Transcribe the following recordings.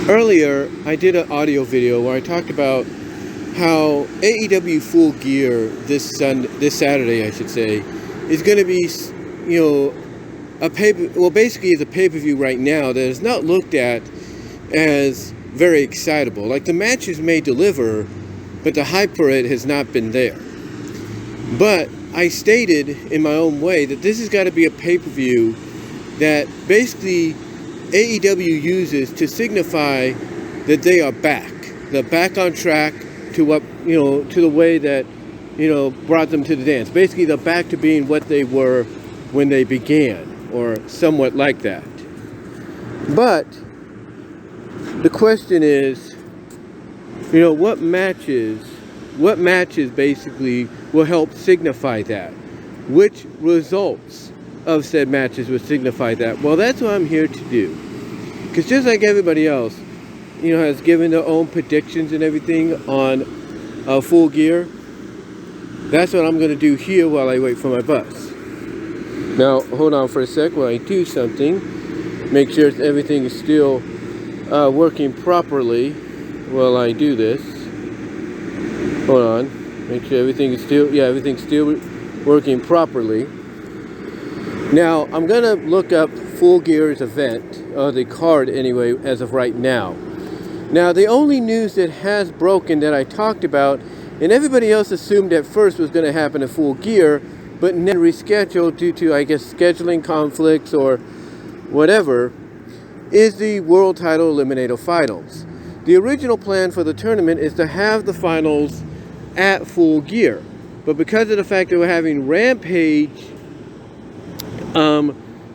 Earlier, I did an audio video where I talked about how AEW Full Gear this Saturday, I should say, is going to be, basically it's a pay-per-view right now that is not looked at as very excitable. Like, the matches may deliver, but the hype for it has not been there. But I stated in my own way that this has got to be a pay-per-view that basically AEW uses to signify that they are back. They're back on track to what, to the way that, brought them to the dance. Basically, they're back to being what they were when they began, or somewhat like that. But the question is, what matches basically will help signify that? Which results of said matches would signify that? Well, that's what I'm here to do. Because just like everybody else, has given their own predictions and everything on Full Gear, that's what I'm going to do here while I wait for my bus. Now, hold on for a sec while I do something. Make sure everything is still working properly while I do this. Hold on. Make sure everything's still working properly. Now, I'm going to look up Full Gear's event, or the card anyway, as of right now. Now, the only news that has broken that I talked about, and everybody else assumed at first was going to happen at Full Gear, but then rescheduled due to, I guess, scheduling conflicts or whatever, is the World Title Eliminator Finals. The original plan for the tournament is to have the finals at Full Gear. But because of the fact that we're having Rampage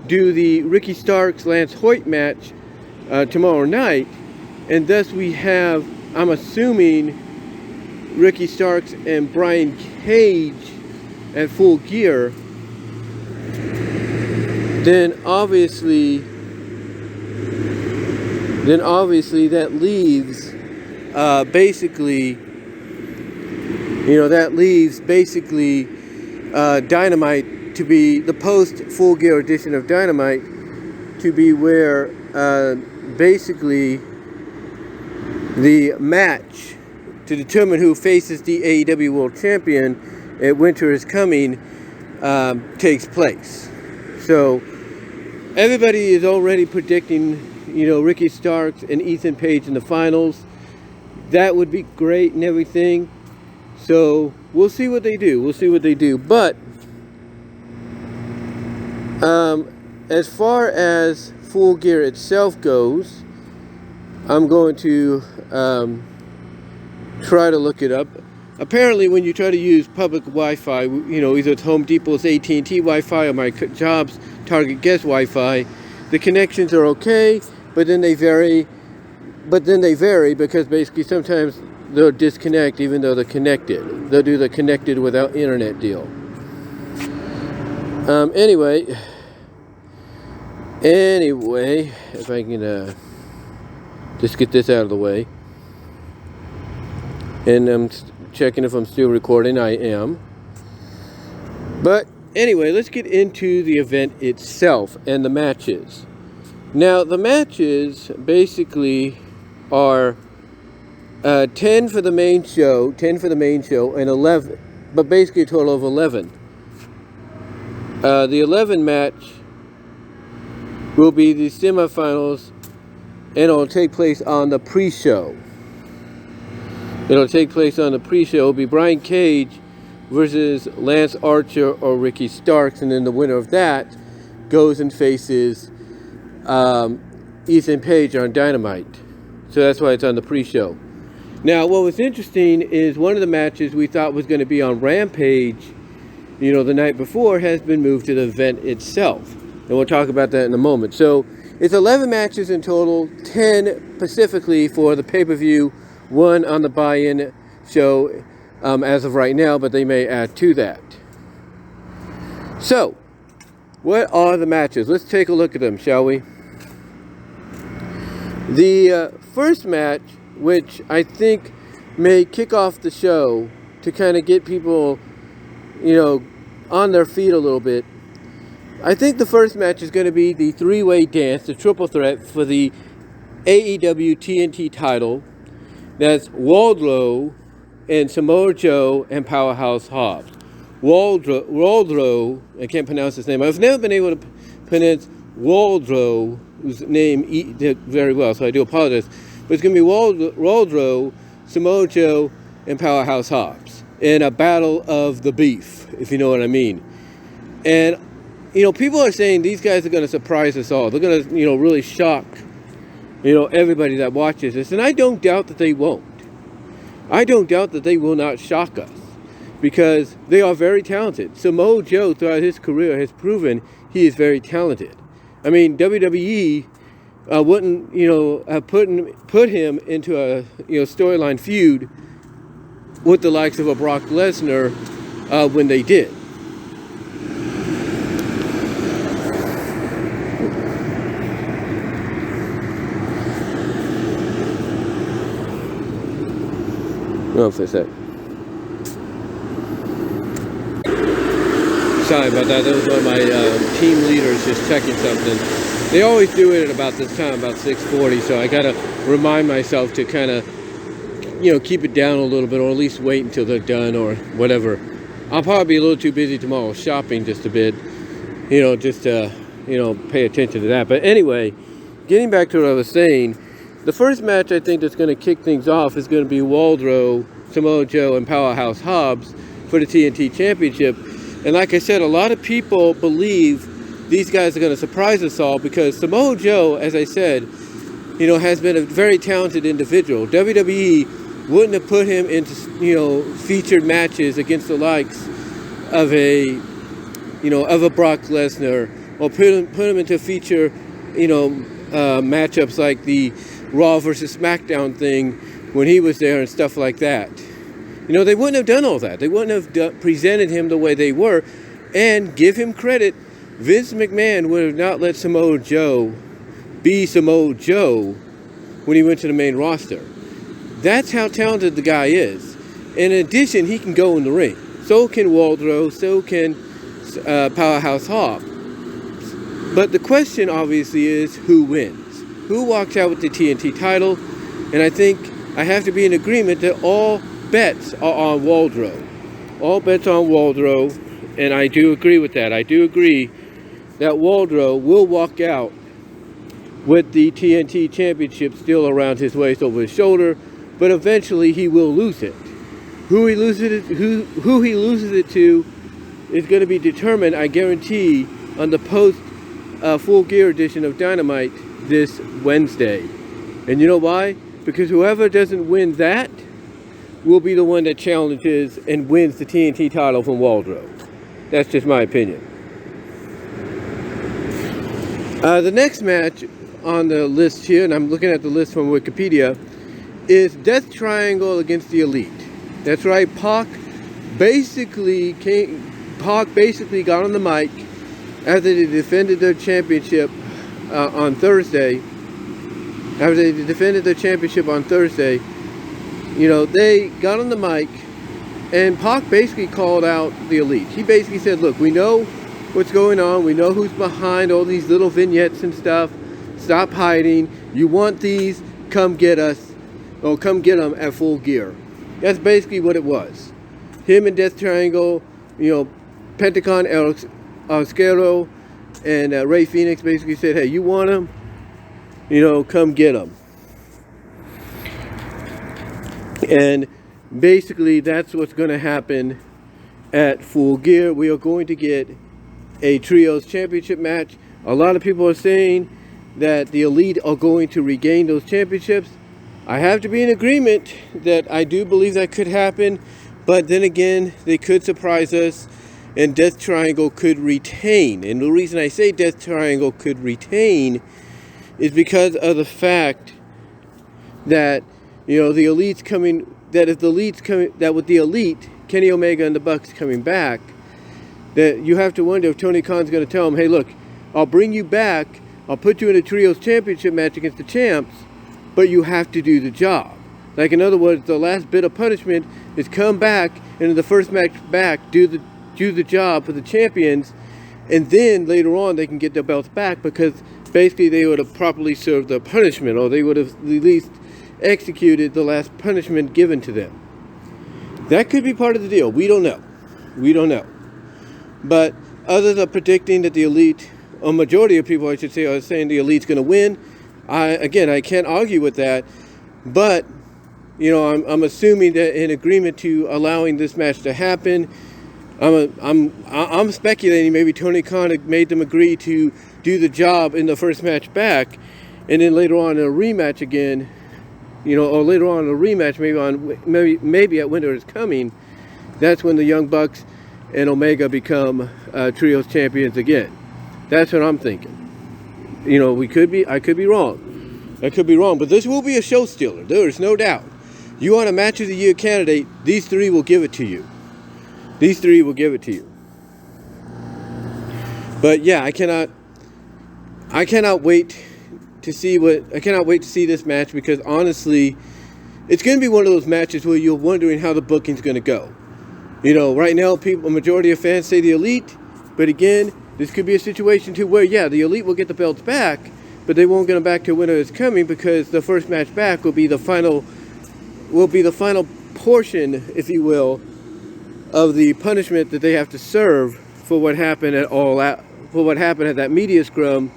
do the Ricky Starks Lance Hoyt match tomorrow night, and thus we have, I'm assuming, Ricky Starks and Brian Cage at Full Gear, then obviously that leaves Dynamite to be the post Full Gear edition of Dynamite, to be where basically the match to determine who faces the AEW World Champion at Winter is Coming takes place. So everybody is already predicting, Ricky Starks and Ethan Page in the finals. That would be great and everything. So we'll see what they do. But as far as Full Gear itself goes, I'm going to try to look it up. Apparently, when you try to use public Wi-Fi, either it's Home Depot's AT&T Wi-Fi or my job's Target Guest Wi-Fi, the connections are okay, but then they vary. Because basically sometimes they'll disconnect even though they're connected. They'll do the connected without internet deal. Anyway, if I can just get this out of the way. And I'm checking if I'm still recording. I am. But anyway, let's get into the event itself and the matches. Now, the matches basically are 10 for the main show, and 11, but basically a total of 11. The 11 match will be the semifinals, and it'll take place on the pre-show. It'll be Brian Cage versus Lance Archer or Ricky Starks, and then the winner of that goes and faces Ethan Page on Dynamite. So that's why it's on the pre-show. Now, what was interesting is one of the matches we thought was going to be on Rampage, the night before, has been moved to the event itself. And we'll talk about that in a moment. So it's 11 matches in total, 10 specifically for the pay-per-view, 1 on the buy-in show as of right now, but they may add to that. So, what are the matches? Let's take a look at them, shall we? The first match, which I think may kick off the show to kind of get people, on their feet a little bit. I think the first match is going to be the three-way dance, the triple threat for the AEW TNT title. That's Wardlow and Samoa Joe and Powerhouse Hobbs. Wardlow, I can't pronounce his name. I've never been able to pronounce Wardlow's name very well, so I do apologize. But it's going to be Wardlow, Samoa Joe, and Powerhouse Hobbs in a battle of the beef, if you know what I mean. And, people are saying these guys are going to surprise us all. They're going to, really shock, everybody that watches this. And I don't doubt that they won't. I don't doubt that they will not shock us because they are very talented. Samoa Joe, throughout his career, has proven he is very talented. I mean, WWE wouldn't, have put him into a, storyline feud with the likes of a Brock Lesnar when they did. Hold on for a sec. Sorry about that. That was one of my team leaders just checking something. They always do it at about this time, about 6:40. So I gotta remind myself to kind of, keep it down a little bit, or at least wait until they're done or whatever. I'll probably be a little too busy tomorrow shopping just a bit, just to, pay attention to that. But anyway, getting back to what I was saying. The first match I think that's going to kick things off is going to be Wardlow, Samoa Joe, and Powerhouse Hobbs for the TNT Championship. And like I said, a lot of people believe these guys are going to surprise us all because Samoa Joe, as I said, has been a very talented individual. WWE wouldn't have put him into, featured matches against the likes of a Brock Lesnar, or put him into feature, matchups like the Raw versus SmackDown thing when he was there and stuff like that. They wouldn't have done all that. They wouldn't have presented him the way they were. And give him credit, Vince McMahon would have not let Samoa Joe be Samoa Joe when he went to the main roster. That's how talented the guy is. In addition, he can go in the ring. So can Wardlow, so can Powerhouse Hobbs. But the question obviously is who wins? Who walks out with the TNT title? And I think I have to be in agreement that all bets are on Wardlow. All bets on Wardlow, and I do agree with that. I do agree that Wardlow will walk out with the TNT Championship still around his waist over his shoulder, but eventually he will lose it. Who he loses it to is going to be determined, I guarantee, on the post Full Gear edition of Dynamite this Wednesday. And you know why? Because whoever doesn't win that will be the one that challenges and wins the TNT title from Wardlow. That's just my opinion. The next match on the list here, and I'm looking at the list from Wikipedia, is Death Triangle against the Elite. That's right, Pac basically got on the mic after they defended their championship on Thursday. After they defended their championship on Thursday, they got on the mic and Pac basically called out the Elite. He basically said, look, we know what's going on. We know who's behind all these little vignettes and stuff. Stop hiding. You want these? Come get us. Or come get them at Full Gear. That's basically what it was. Him and Death Triangle, Pentagon, El Oscuro, and Ray Phoenix basically said, hey, you want them? Come get them. And basically that's what's going to happen at Full Gear. We are going to get a Trios Championship match. A lot of people are saying that the Elite are going to regain those championships. I have to be in agreement that I do believe that could happen, but then again, they could surprise us and Death Triangle could retain. And the reason I say Death Triangle could retain is because of the fact that, the Elite's coming, that if the Elite's coming, that with the Elite, Kenny Omega and the Bucks coming back, that you have to wonder if Tony Khan's going to tell them, hey, look, I'll bring you back, I'll put you in a Trios Championship match against the champs, but you have to do the job. Like, in other words, the last bit of punishment is come back, and in the first match back, do the job for the champions, and then later on they can get their belts back, because basically they would have properly served the punishment, or they would have at least executed the last punishment given to them. That could be part of the deal. We don't know. We don't know. But others are predicting that the Elite, a majority of people, I should say, are saying the Elite's going to win. I can't argue with that. But, I'm assuming that in agreement to allowing this match to happen, I'm speculating maybe Tony Khan made them agree to do the job in the first match back, and then later on in a rematch again, or later on in a rematch, maybe at Winter is Coming, that's when the Young Bucks and Omega become trios champions again. That's what I'm thinking. I could be wrong. I could be wrong, but this will be a show stealer. There is no doubt. You want a match of the year candidate, these three will give it to you. These three will give it to you. But yeah, I cannot wait to see this match, because honestly, it's going to be one of those matches where you're wondering how the booking's going to go. Right now, a majority of fans say the Elite, but again, this could be a situation too where, yeah, the Elite will get the belts back, but they won't get them back to Winter is Coming, because the first match back will be the final portion, if you will, of the punishment that they have to serve for what happened at that media scrum,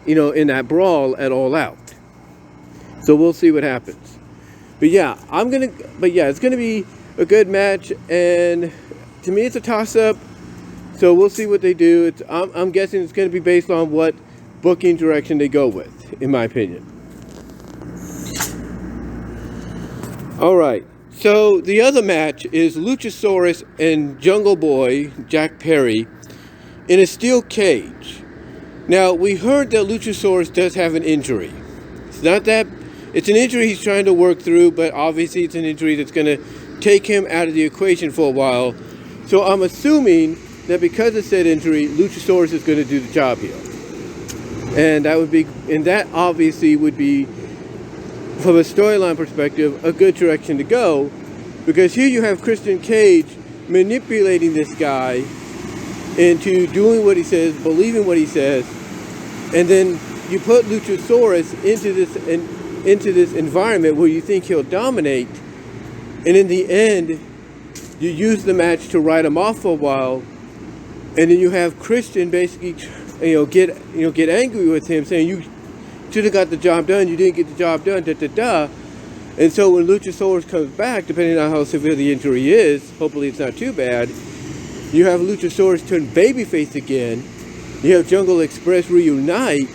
in that brawl at All Out. So we'll see what happens. But yeah, it's gonna be a good match, and to me, it's a toss-up. So we'll see what they do. I'm guessing it's gonna be based on what booking direction they go with, in my opinion. All right. So the other match is Luchasaurus and Jungle Boy Jack Perry in a steel cage. Now, we heard that Luchasaurus does have an injury. It's an injury he's trying to work through, but obviously it's an injury that's going to take him out of the equation for a while. So I'm assuming that because of said injury, Luchasaurus is going to do the job here. And that obviously would be, from a storyline perspective, a good direction to go, because here you have Christian Cage manipulating this guy into doing what he says, believing what he says, and then you put Luchasaurus into this environment where you think he'll dominate, and in the end, you use the match to write him off for a while, and then you have Christian basically, get angry with him, saying you should have got the job done, you didn't get the job done, And so when Luchasaurus comes back, depending on how severe the injury is, hopefully it's not too bad, you have Luchasaurus turn babyface again, you have Jungle Express reunite,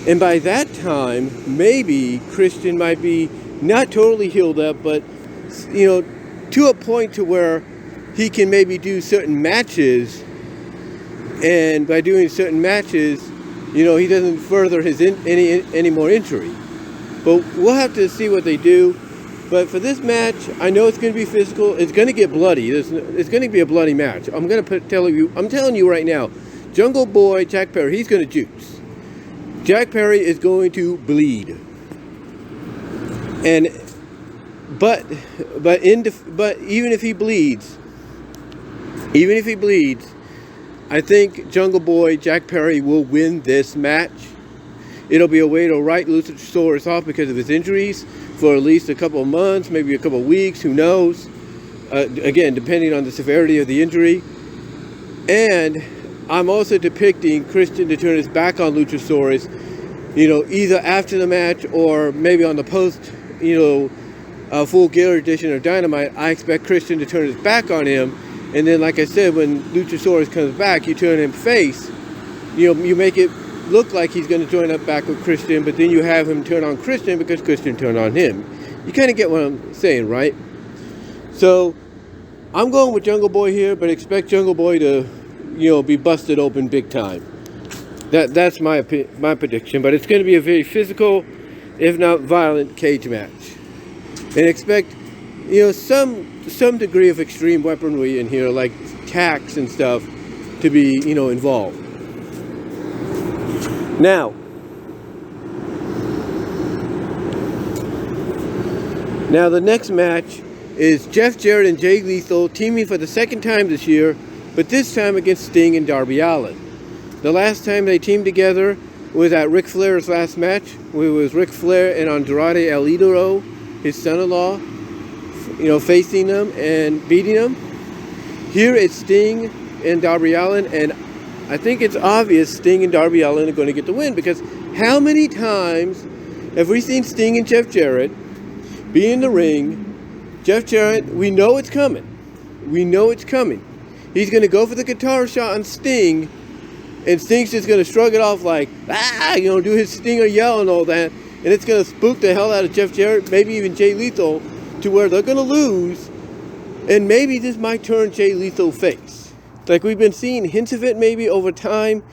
and by that time, maybe Christian might be not totally healed up, but, to a point to where he can maybe do certain matches, and by doing certain matches, he doesn't further his any more injury. But we'll have to see what they do. But for this match, I know it's going to be physical. It's going to get bloody. It's going to be a bloody match. I'm telling you right now, Jungle Boy Jack Perry, he's going to juice. Jack Perry is going to bleed. But even if he bleeds, I think Jungle Boy Jack Perry will win this match. It'll be a way to write Luchasaurus off because of his injuries for at least a couple of months, maybe a couple of weeks, who knows. Again, depending on the severity of the injury. And I'm also depicting Christian to turn his back on Luchasaurus, either after the match or maybe on the post, Full Gear edition of Dynamite. I expect Christian to turn his back on him. And then, like I said, when Luchasaurus comes back, you turn him face. You make it look like he's going to join up back with Christian, but then you have him turn on Christian because Christian turned on him. You kind of get what I'm saying, right? So, I'm going with Jungle Boy here, but expect Jungle Boy to, be busted open big time. That's my prediction, but it's going to be a very physical, if not violent, cage match. And expect, some degree of extreme weaponry in here, like tacks and stuff, to be, involved. Now, the next match is Jeff Jarrett and Jay Lethal teaming for the second time this year, but this time against Sting and Darby Allin. The last time they teamed together was at Ric Flair's last match, where it was Ric Flair and Andrade El Idolo, his son-in-law, facing them and beating them. Here it's Sting and Darby Allin, and I think it's obvious Sting and Darby Allin are going to get the win, because how many times have we seen Sting and Jeff Jarrett be in the ring? Jeff Jarrett, we know it's coming. We know it's coming. He's going to go for the guitar shot on Sting, and Sting's just going to shrug it off like, do his Stinger yell and all that, and it's going to spook the hell out of Jeff Jarrett, maybe even Jay Lethal, to where they're going to lose, and maybe this might turn Jay Lethal face. Like we've been seeing hints of it maybe over time,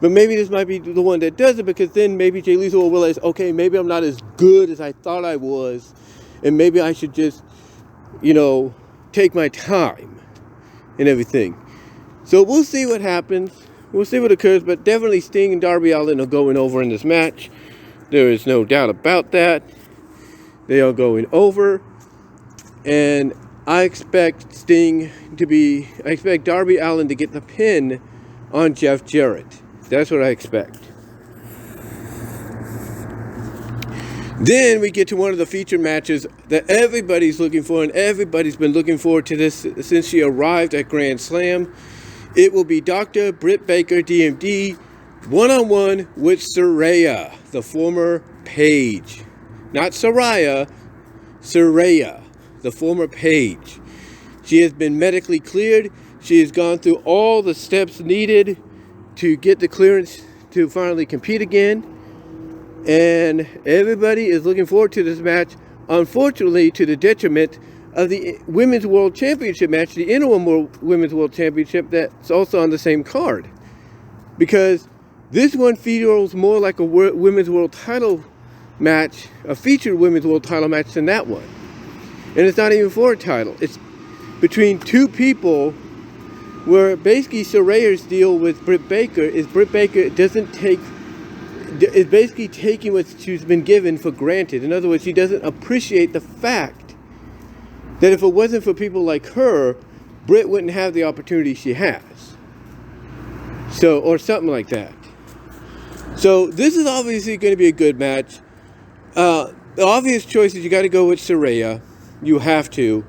but maybe this might be the one that does it, because then maybe Jay Lethal will realize, okay, maybe I'm not as good as I thought I was, and maybe I should just, take my time and everything. So we'll see what happens. We'll see what occurs, but definitely Sting and Darby Allin are going over in this match. There is no doubt about that. They are going over, and I expect Darby Allin to get the pin on Jeff Jarrett. That's what I expect. Then we get to one of the featured matches that everybody's looking for, and everybody's been looking forward to this since she arrived at Grand Slam. It will be Dr. Britt Baker, DMD, one-on-one with Saraya, the former Paige. Not Saraya, Saraya, the former Paige. She has been medically cleared. She has gone through all the steps needed to get the clearance to finally compete again. And everybody is looking forward to this match, unfortunately to the detriment of the Women's World Championship match, the Interim Women's World Championship, that's also on the same card. Because this one feels more like a Women's World title match, a featured Women's World title match, than that one. And it's not even for a title. It's between two people, where basically Saraya's deal with Britt Baker is Britt Baker is basically taking what she's been given for granted. In other words, she doesn't appreciate the fact that if it wasn't for people like her, Britt wouldn't have the opportunity she has. So, or something like that. So this is obviously going to be a good match. The obvious choice is you got to go with Saraya. You have to.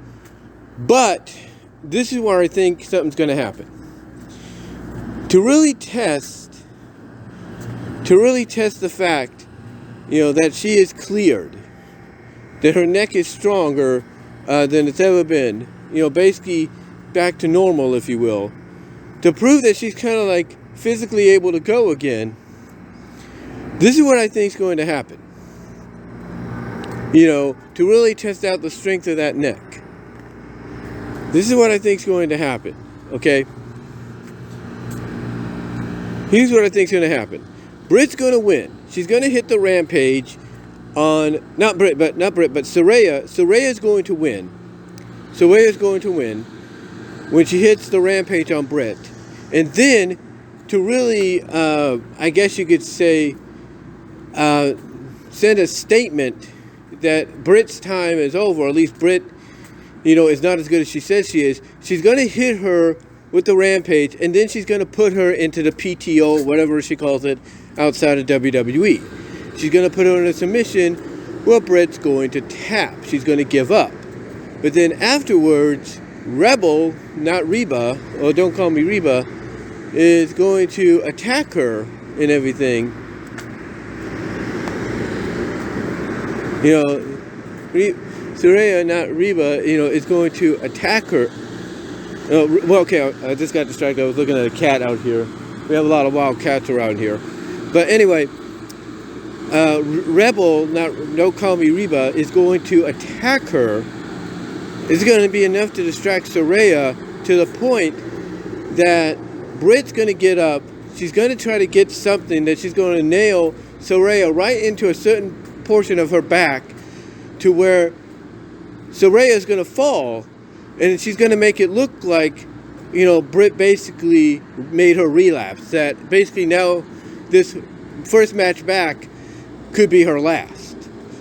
But this is where I think something's going to happen. To really test the fact, that she is cleared, that her neck is stronger than it's ever been, basically back to normal, if you will, to prove that she's kind of like physically able to go again. This is what I think is going to happen. To really test out the strength of that neck. This is what I think is going to happen. Okay? Here's what I think is going to happen. Britt's going to win. She's going to hit the rampage on, not Britt, but Saraya. Saraya's going to win. Saraya's going to win when she hits the rampage on Britt. And then, to really, I guess you could say, send a statement that Britt's time is over, or at least Britt, is not as good as she says she is. She's going to hit her with the rampage, and then she's going to put her into the PTO, whatever she calls it, outside of WWE. She's going to put her in a submission where Britt's going to tap. She's going to give up. But then afterwards, Rebel, not Reba, or don't call me Reba, is going to attack her and everything. Saraya, not Reba, is going to attack her. I just got distracted. I was looking at a cat out here. We have a lot of wild cats around here. But anyway, Rebel, don't call me Reba, is going to attack her. It's going to be enough to distract Saraya to the point that Britt's going to get up. She's going to try to get something that she's going to nail Saraya right into a certain portion of her back, to where Saraya is going to fall, and she's going to make it look like, Britt basically made her relapse. That basically now this first match back could be her last.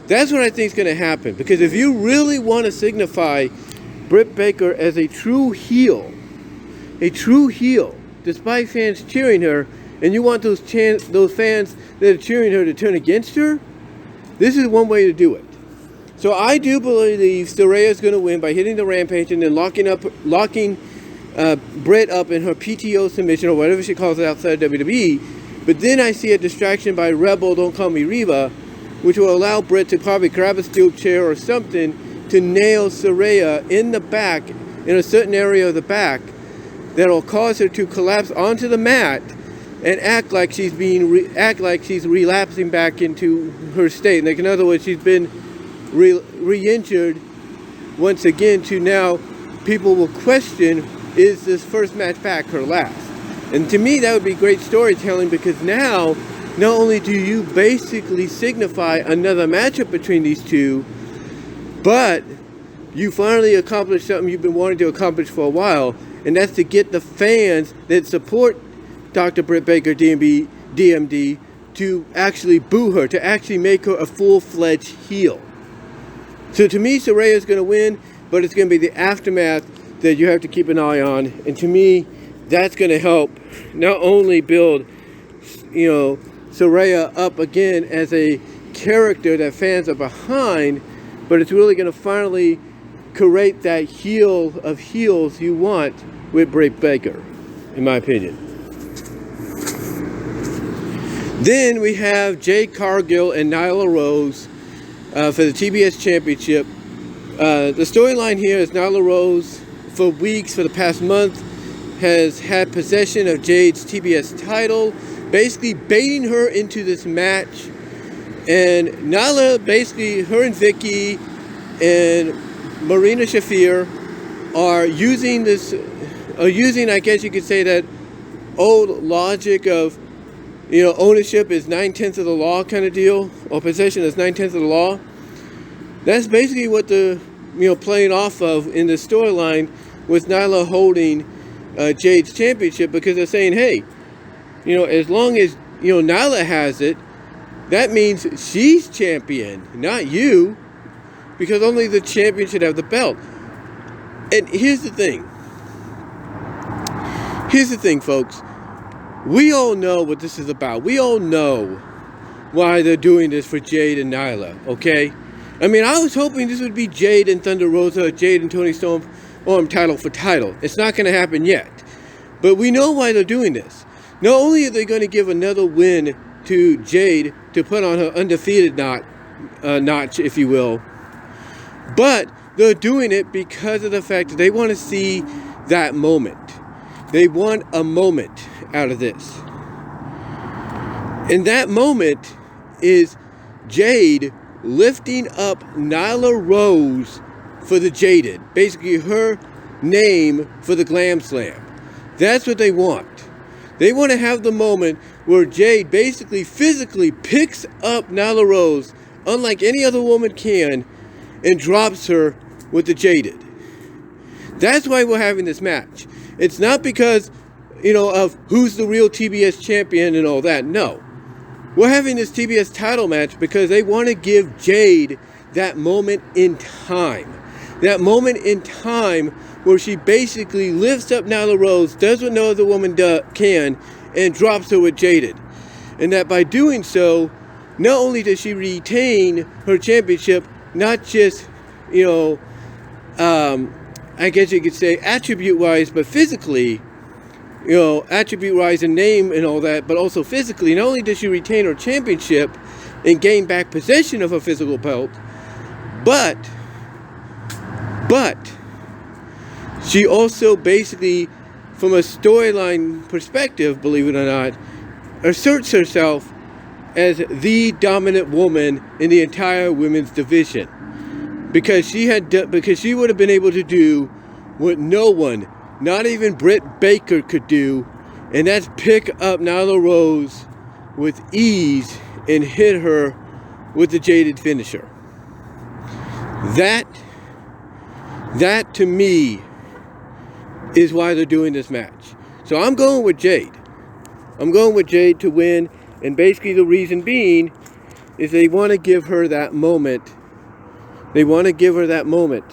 That's what I think is going to happen. Because if you really want to signify Britt Baker as a true heel, despite fans cheering her, and you want those fans that are cheering her to turn against her, this is one way to do it. So I do believe Saraya is going to win by hitting the Rampage and then locking Britt up in her PTO submission or whatever she calls it outside WWE. But then I see a distraction by Rebel, Don't Call Me Reva, which will allow Britt to probably grab a steel chair or something to nail Saraya in the back, in a certain area of the back, that'll cause her to collapse onto the mat and act like she's relapsing back into her state. Like, in other words, she's been re-injured once again, to now people will question, is this first match back her last? And to me, that would be great storytelling, because now not only do you basically signify another matchup between these two, but you finally accomplished something you've been wanting to accomplish for a while, and that's to get the fans that support Dr. Britt Baker, DMD, to actually boo her, to actually make her a full-fledged heel. So to me, Saraya is going to win, but it's going to be the aftermath that you have to keep an eye on. And to me, that's going to help not only build, Saraya up again as a character that fans are behind, but it's really going to finally create that heel of heels you want with Britt Baker, in my opinion. Then we have Jade Cargill and Nyla Rose for the TBS Championship. The storyline here is Nyla Rose, for weeks, for the past month, has had possession of Jade's TBS title, basically baiting her into this match. And Nyla, basically, her and Vicky and Marina Shafir are using, I guess you could say, that old logic of, ownership is 9/10 of the law kind of deal, or possession is 9/10 of the law. That's basically what the, playing off of in the storyline with Nyla holding Jade's championship, because they're saying, hey, as long as, Nyla has it, that means she's champion, not you, because only the champion should have the belt. And here's the thing. Here's the thing, folks. We all know what this is about. We all know why they're doing this for Jade and Nyla, okay? I mean, I was hoping this would be Jade and Thunder Rosa, Jade and Toni Storm, title for title. It's not going to happen yet. But we know why they're doing this. Not only are they going to give another win to Jade to put on her undefeated notch, if you will, but they're doing it because of the fact that they want to see that moment. They want a moment out of this. And that moment is Jade lifting up Nyla Rose for the Jaded. Basically her name for the Glam Slam. That's what they want. They want to have the moment where Jade basically physically picks up Nyla Rose, unlike any other woman can, and drops her with the Jaded. That's why we're having this match. It's not because, of who's the real TBS champion and all that. No. We're having this TBS title match because they want to give Jade that moment in time. That moment in time where she basically lifts up Nyla Rose, does what no other woman can, and drops her with Jaded. And that by doing so, not only does she retain her championship, not just, I guess you could say attribute-wise, but physically, attribute-wise and name and all that, but also physically. Not only does she retain her championship and gain back possession of her physical belt, but she also basically, from a storyline perspective, believe it or not, asserts herself as the dominant woman in the entire women's division. Because she would have been able to do what no one, not even Britt Baker, could do, and that's pick up Nyla Rose with ease and hit her with the Jaded finisher. That to me is why they're doing this match. So I'm going with Jade. I'm going with Jade to win, and basically the reason being is they want to give her that moment. They want to give her that moment,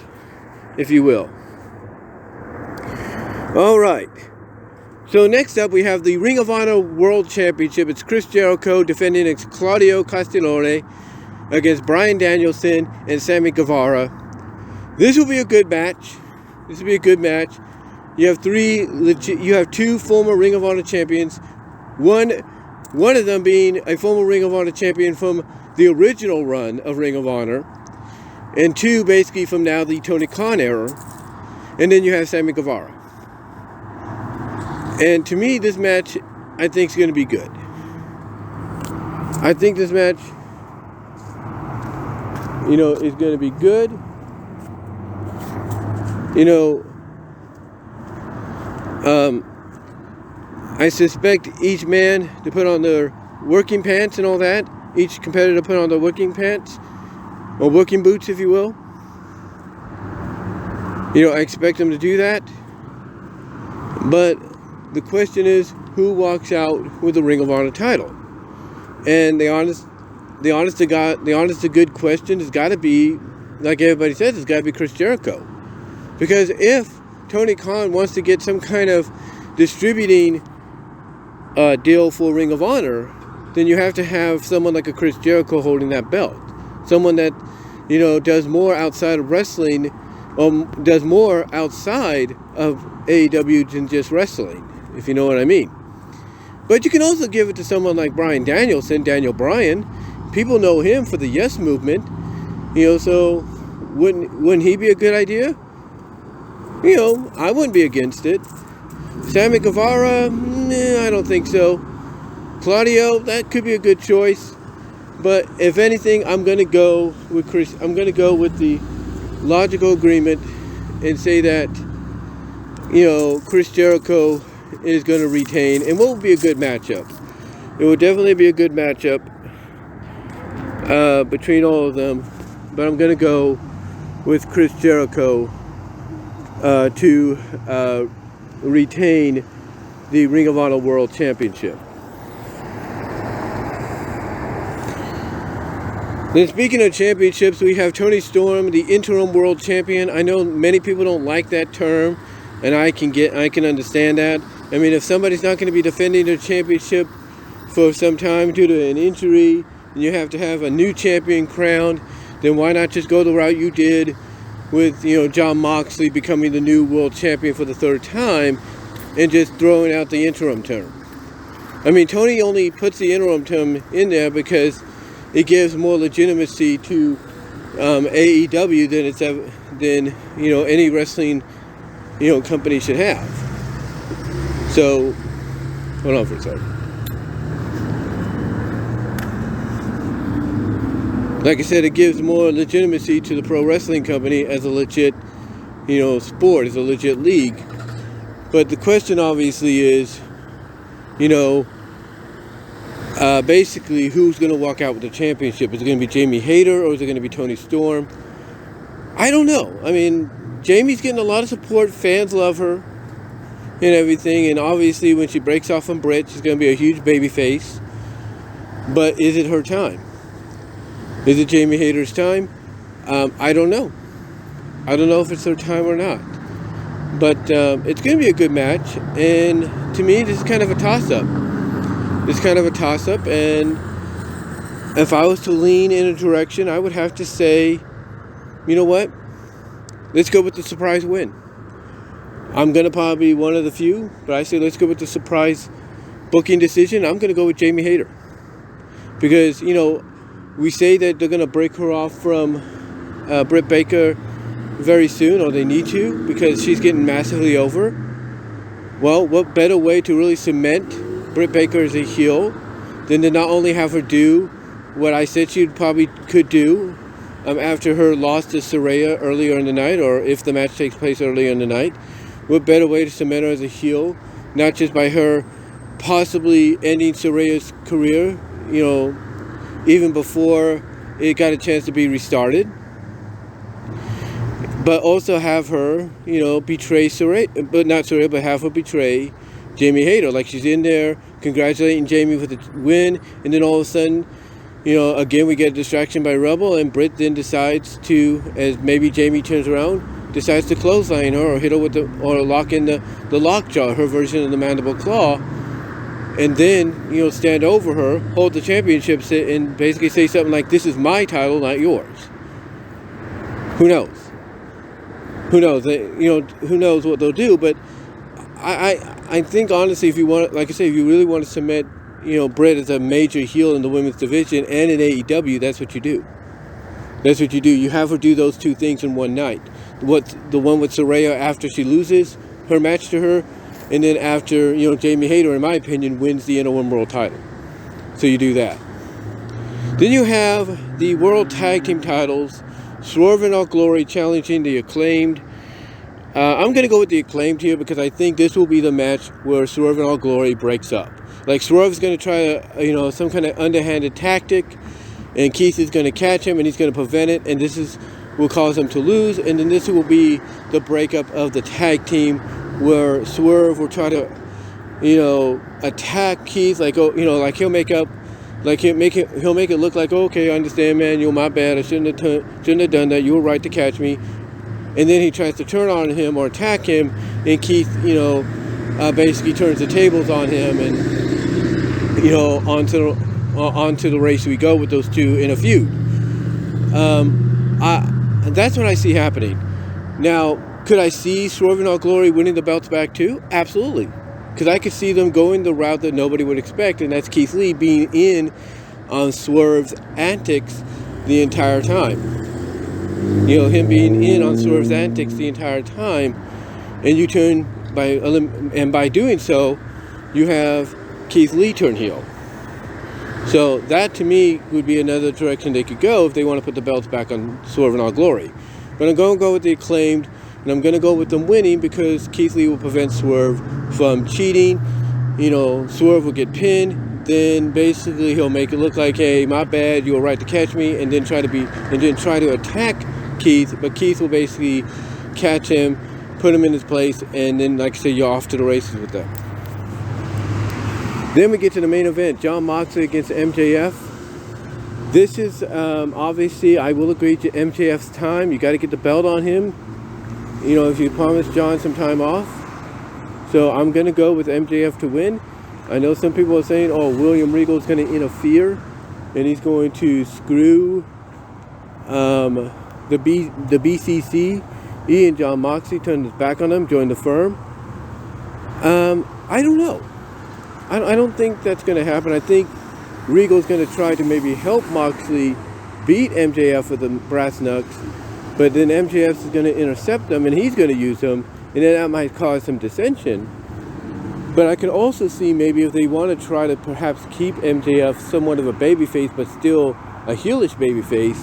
if you will. All right. So next up, we have the Ring of Honor World Championship. It's Chris Jericho defending against Claudio Castagnoli against Bryan Danielson and Sammy Guevara. This will be a good match. This will be a good match. You have two former Ring of Honor champions. One of them being a former Ring of Honor champion from the original run of Ring of Honor, and two basically from now the Tony Khan era. And then you have Sammy Guevara. And to me, this match, I think, is going to be good. I think this match, is going to be good. I suspect each man to put on their working pants and all that. Each competitor put on their working pants, or working boots, if you will. I expect them to do that. But the question is, who walks out with the Ring of Honor title? And the honest to good question has got to be, like everybody says, it's got to be Chris Jericho. Because if Tony Khan wants to get some kind of distributing deal for Ring of Honor, then you have to have someone like a Chris Jericho holding that belt. Someone that, does more outside of wrestling, does more outside of AEW than just wrestling, if you know what I mean. But you can also give it to someone like Bryan Danielson, Daniel Bryan. People know him for the Yes Movement. So wouldn't he be a good idea? I wouldn't be against it. Sammy Guevara, I don't think so. Claudio, that could be a good choice. But if anything, I'm going to go with Chris. I'm going to go with the logical agreement and say that, Chris Jericho is going to retain, and will be a good matchup. It will definitely be a good matchup between all of them. But I'm going to go with Chris Jericho to retain the Ring of Honor World Championship. Then speaking of championships, we have Toni Storm, the Interim World Champion. I know many people don't like that term, and I can understand that. I mean, if somebody's not going to be defending their championship for some time due to an injury, and you have to have a new champion crowned, then why not just go the route you did with, Jon Moxley becoming the new world champion for the third time, and just throwing out the interim term. I mean, Tony only puts the interim term in there because it gives more legitimacy to AEW than any wrestling company should have. So, hold on for a second. Like I said, it gives more legitimacy to the pro wrestling company as a legit, sport, as a legit league. But the question obviously is, basically who's going to walk out with the championship? Is it going to be Jamie Hayter or is it going to be Toni Storm? I don't know. I mean, Jamie's getting a lot of support. Fans love her and everything. And obviously when she breaks off from Britt, she's going to be a huge baby face. But is it her time? Is it Jamie Hayter's time? I don't know. I don't know if it's her time or not. But it's going to be a good match. And to me, this is kind of a toss-up. It's kind of a toss-up. And if I was to lean in a direction, I would have to say, you know what? Let's go with the surprise win. I'm going to probably be one of the few, but I say let's go with the surprise booking decision. I'm going to go with Jamie Hayter. Because, we say that they're going to break her off from Britt Baker very soon, or they need to, because she's getting massively over. Well, what better way to really cement Britt Baker as a heel than to not only have her do what I said she probably could do after her loss to Saraya earlier in the night, or if the match takes place earlier in the night. What better way to cement her as a heel, not just by her possibly ending Saraya's career, even before it got a chance to be restarted, but also have her, betray Saraya, but not Saraya, but have her betray Jamie Hayter. Like she's in there congratulating Jamie for the win, and then all of a sudden, again we get a distraction by Rebel, and Britt then decides to, as maybe Jamie turns around, decides to clothesline her or hit her with or lock in the lockjaw, her version of the mandible claw, and then, stand over her, hold the championship, and basically say something like, "This is my title, not yours." Who knows? Who knows? Who knows what they'll do? But I think honestly, if you want, like I say, if you really want to cement, Britt as a major heel in the women's division and in AEW, that's what you do. That's what you do. You have her do those two things in one night. The one with Saraya after she loses her match to her, and then after, Jamie Hayter, in my opinion, wins the Interim World title. So you do that. Then you have the World Tag Team titles, Swerve and All Glory challenging the Acclaimed. I'm going to go with the Acclaimed here because I think this will be the match where Swerve and All Glory breaks up. Like, Swerve's going to try some kind of underhanded tactic, and Keith is going to catch him, and he's going to prevent it, and this will cause him to lose, and then this will be the breakup of the tag team, where Swerve will try to, attack Keith, like he'll make it look like, okay, I understand, man, my bad, I shouldn't have done that, you were right to catch me, and then he tries to turn on him or attack him, and Keith, basically turns the tables on him, and onto the race we go with those two in a feud. That's what I see happening. Now, could I see Swerve and All Glory winning the belts back too? Absolutely. Because I could see them going the route that nobody would expect, and that's Keith Lee being in on Swerve's antics the entire time. Him being in on Swerve's antics the entire time, and by doing so, you have Keith Lee turn heel. So that, to me, would be another direction they could go if they want to put the belts back on Swerve and All Glory. But I'm going to go with the Acclaimed, and I'm going to go with them winning because Keith Lee will prevent Swerve from cheating. Swerve will get pinned. Then basically he'll make it look like, hey, my bad, you were right to catch me, and then try to attack Keith. But Keith will basically catch him, put him in his place, and then, like I said, you're off to the races with them. Then we get to the main event, Jon Moxley against MJF. This is, obviously, I will agree to MJF's time. You got to get the belt on him. If you promised Jon some time off. So I'm going to go with MJF to win. I know some people are saying, oh, William Regal is going to interfere, and he's going to screw the BCC. He and Jon Moxley turned his back on him, joined the firm. I don't know. I don't think that's going to happen. I think Regal's going to try to maybe help Moxley beat MJF with the brass knucks, but then MJF is going to intercept them, and he's going to use them, and then that might cause some dissension. But I could also see maybe if they want to try to perhaps keep MJF somewhat of a babyface, but still a heelish babyface,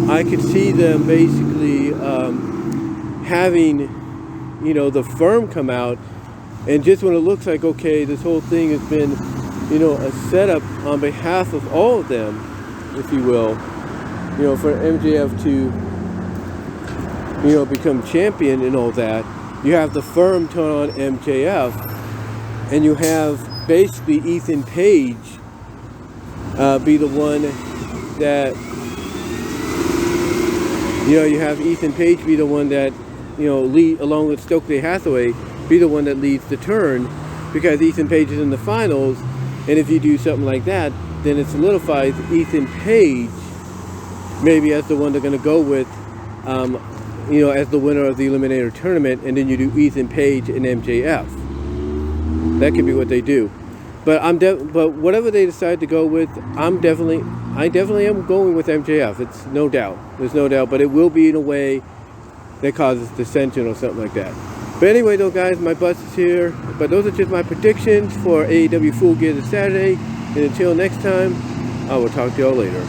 I could see them basically having, the firm come out. And just when it looks like, okay, this whole thing has been, a setup on behalf of all of them, if you will, for MJF to, become champion and all that, you have the firm turn on MJF, and you have basically Ethan Page be the one that, you have Ethan Page be the one that, lead, along with Stokely Hathaway, be the one that leads the turn, because Ethan Page is in the finals, and if you do something like that, then it solidifies Ethan Page maybe as the one they're going to go with, as the winner of the Eliminator tournament, and then you do Ethan Page and MJF. That could be what they do. But but whatever they decide to go with, I definitely am going with MJF. It's no doubt. There's no doubt. But it will be in a way that causes dissension or something like that. But anyway, though, guys, my bus is here. But those are just my predictions for AEW Full Gear this Saturday. And until next time, I will talk to y'all later.